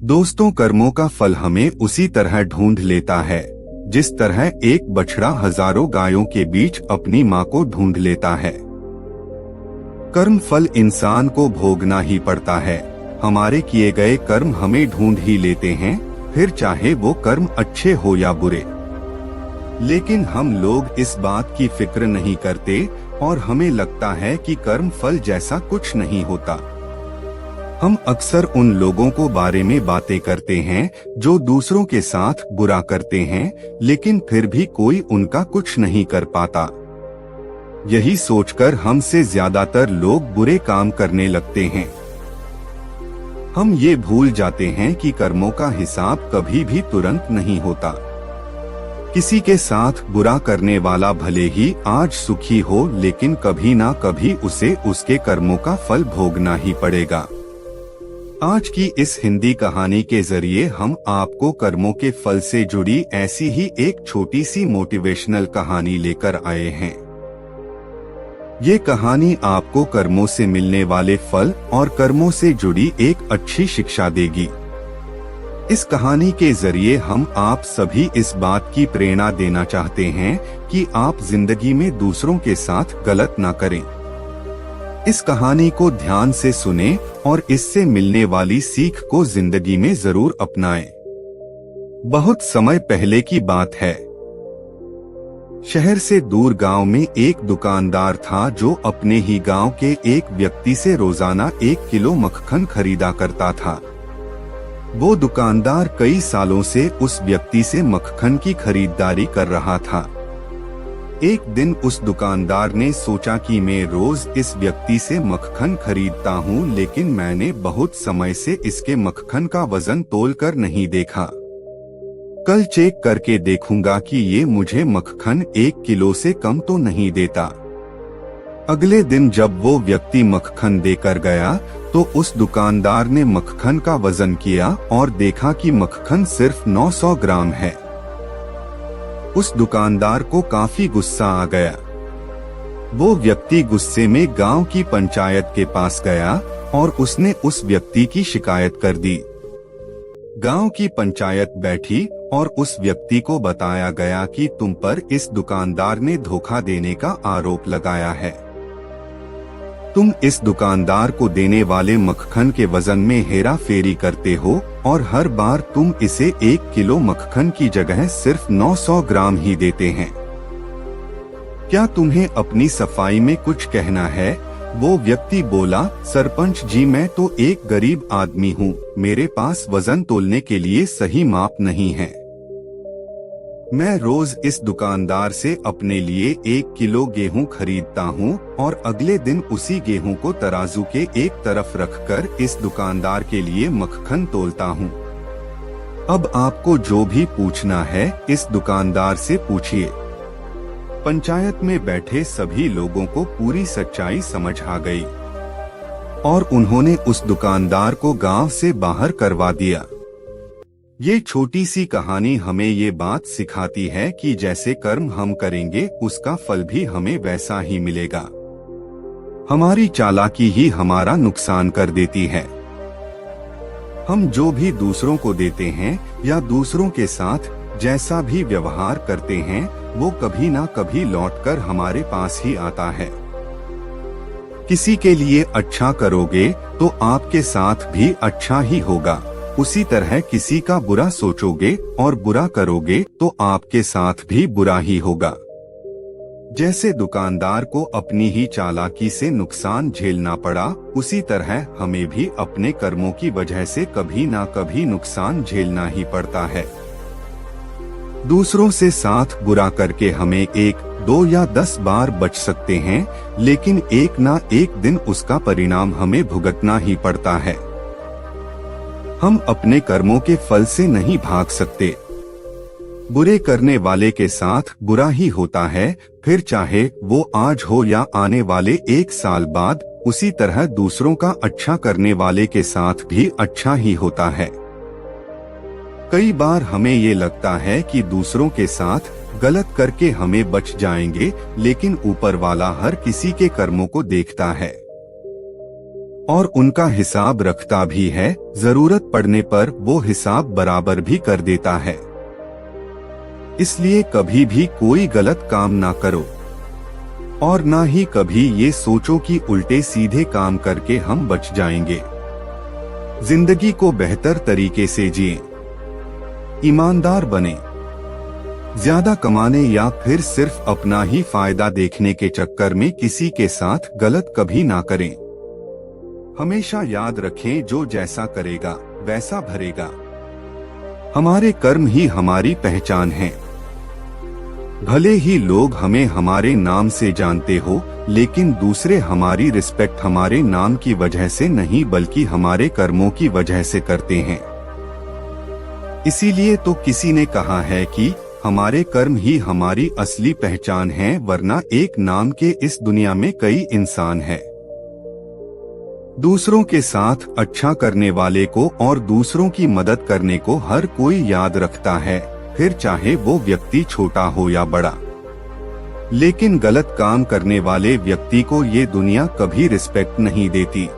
दोस्तों, कर्मों का फल हमें उसी तरह ढूंढ लेता है जिस तरह एक बछड़ा हजारों गायों के बीच अपनी मां को ढूंढ लेता है। कर्म फल इंसान को भोगना ही पड़ता है। हमारे किए गए कर्म हमें ढूंढ ही लेते हैं, फिर चाहे वो कर्म अच्छे हो या बुरे। लेकिन हम लोग इस बात की फिक्र नहीं करते और हमें लगता है कि कर्म फल जैसा कुछ नहीं होता। हम अक्सर उन लोगों को बारे में बातें करते हैं जो दूसरों के साथ बुरा करते हैं, लेकिन फिर भी कोई उनका कुछ नहीं कर पाता। यही सोचकर हमसे ज्यादातर लोग बुरे काम करने लगते हैं। हम ये भूल जाते हैं कि कर्मों का हिसाब कभी भी तुरंत नहीं होता। किसी के साथ बुरा करने वाला भले ही आज सुखी हो, लेकिन कभी ना कभी उसे उसके कर्मों का फल भोगना ही पड़ेगा। आज की इस हिंदी कहानी के जरिए हम आपको कर्मों के फल से जुड़ी ऐसी ही एक छोटी सी मोटिवेशनल कहानी लेकर आए हैं। ये कहानी आपको कर्मों से मिलने वाले फल और कर्मों से जुड़ी एक अच्छी शिक्षा देगी। इस कहानी के जरिए हम आप सभी इस बात की प्रेरणा देना चाहते हैं कि आप जिंदगी में दूसरों के साथ गलत ना करें। इस कहानी को ध्यान से सुनें और इससे मिलने वाली सीख को जिंदगी में जरूर अपनाएं। बहुत समय पहले की बात है। शहर से दूर गांव में एक दुकानदार था जो अपने ही गांव के एक व्यक्ति से रोजाना 1 किलो मक्खन खरीदा करता था। वो दुकानदार कई सालों से उस व्यक्ति से मक्खन की खरीदारी कर रहा था। एक दिन उस दुकानदार ने सोचा कि मैं रोज इस व्यक्ति से मक्खन खरीदता हूँ, लेकिन मैंने बहुत समय से इसके मक्खन का वजन तोलकर नहीं देखा। कल चेक करके देखूंगा कि ये मुझे मक्खन 1 किलो से कम तो नहीं देता। अगले दिन जब वो व्यक्ति मक्खन देकर गया तो उस दुकानदार ने मक्खन का वजन किया और देखा कि मक्खन सिर्फ 900 ग्राम है। उस दुकानदार को काफी गुस्सा आ गया। वो व्यक्ति गुस्से में गांव की पंचायत के पास गया और उसने उस व्यक्ति की शिकायत कर दी। गांव की पंचायत बैठी और उस व्यक्ति को बताया गया कि तुम पर इस दुकानदार ने धोखा देने का आरोप लगाया है। तुम इस दुकानदार को देने वाले मक्खन के वजन में हेरा फेरी करते हो और हर बार तुम इसे 1 किलो मक्खन की जगह सिर्फ 900 ग्राम ही देते हैं। क्या तुम्हें अपनी सफाई में कुछ कहना है? वो व्यक्ति बोला, सरपंच जी, मैं तो एक गरीब आदमी हूँ, मेरे पास वजन तोलने के लिए सही माप नहीं है। मैं रोज इस दुकानदार से अपने लिए 1 किलो गेहूं खरीदता हूं और अगले दिन उसी गेहूं को तराजू के एक तरफ रखकर इस दुकानदार के लिए मक्खन तोलता हूं। अब आपको जो भी पूछना है इस दुकानदार से पूछिए। पंचायत में बैठे सभी लोगों को पूरी सच्चाई समझ आ गई और उन्होंने उस दुकानदार को गांव से बाहर करवा दिया। ये छोटी सी कहानी हमें ये बात सिखाती है कि जैसे कर्म हम करेंगे उसका फल भी हमें वैसा ही मिलेगा। हमारी चालाकी ही हमारा नुकसान कर देती है। हम जो भी दूसरों को देते हैं या दूसरों के साथ जैसा भी व्यवहार करते हैं वो कभी ना कभी लौटकर हमारे पास ही आता है। किसी के लिए अच्छा करोगे तो आपके साथ भी अच्छा ही होगा। उसी तरह किसी का बुरा सोचोगे और बुरा करोगे तो आपके साथ भी बुरा ही होगा। जैसे दुकानदार को अपनी ही चालाकी से नुकसान झेलना पड़ा, उसी तरह हमें भी अपने कर्मों की वजह से कभी ना कभी नुकसान झेलना ही पड़ता है। दूसरों से साथ बुरा करके हमें 1, 2 या 10 बार बच सकते हैं, लेकिन एक ना एक दिन उसका परिणाम हमें भुगतना ही पड़ता है। हम अपने कर्मों के फल से नहीं भाग सकते। बुरे करने वाले के साथ बुरा ही होता है, फिर चाहे वो आज हो या आने वाले 1 साल बाद। उसी तरह दूसरों का अच्छा करने वाले के साथ भी अच्छा ही होता है। कई बार हमें ये लगता है कि दूसरों के साथ गलत करके हमें बच जाएंगे, लेकिन ऊपर वाला हर किसी के कर्मों को देखता है। और उनका हिसाब रखता भी है। जरूरत पड़ने पर वो हिसाब बराबर भी कर देता है। इसलिए कभी भी कोई गलत काम ना करो और ना ही कभी ये सोचो कि उल्टे सीधे काम करके हम बच जाएंगे। जिंदगी को बेहतर तरीके से जिएं, ईमानदार बने। ज्यादा कमाने या फिर सिर्फ अपना ही फायदा देखने के चक्कर में किसी के साथ गलत कभी ना करें। हमेशा याद रखें, जो जैसा करेगा वैसा भरेगा। हमारे कर्म ही हमारी पहचान है। भले ही लोग हमें हमारे नाम से जानते हो, लेकिन दूसरे हमारी रिस्पेक्ट हमारे नाम की वजह से नहीं बल्कि हमारे कर्मों की वजह से करते हैं। इसीलिए तो किसी ने कहा है कि हमारे कर्म ही हमारी असली पहचान है, वरना एक नाम के इस दुनिया में कई इंसान हैं। दूसरों के साथ अच्छा करने वाले को और दूसरों की मदद करने को हर कोई याद रखता है, फिर चाहे वो व्यक्ति छोटा हो या बड़ा। लेकिन गलत काम करने वाले व्यक्ति को ये दुनिया कभी रिस्पेक्ट नहीं देती।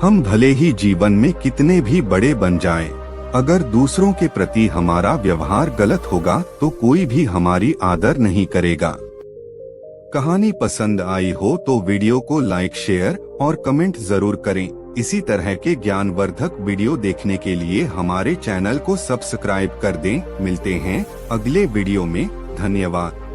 हम भले ही जीवन में कितने भी बड़े बन जाएं, अगर दूसरों के प्रति हमारा व्यवहार गलत होगा तो कोई भी हमारी आदर नहीं करेगा। कहानी पसंद आई हो तो वीडियो को लाइक, शेयर और कमेंट जरूर करें। इसी तरह के ज्ञानवर्धक वीडियो देखने के लिए हमारे चैनल को सब्सक्राइब कर दें। मिलते हैं अगले वीडियो में। धन्यवाद।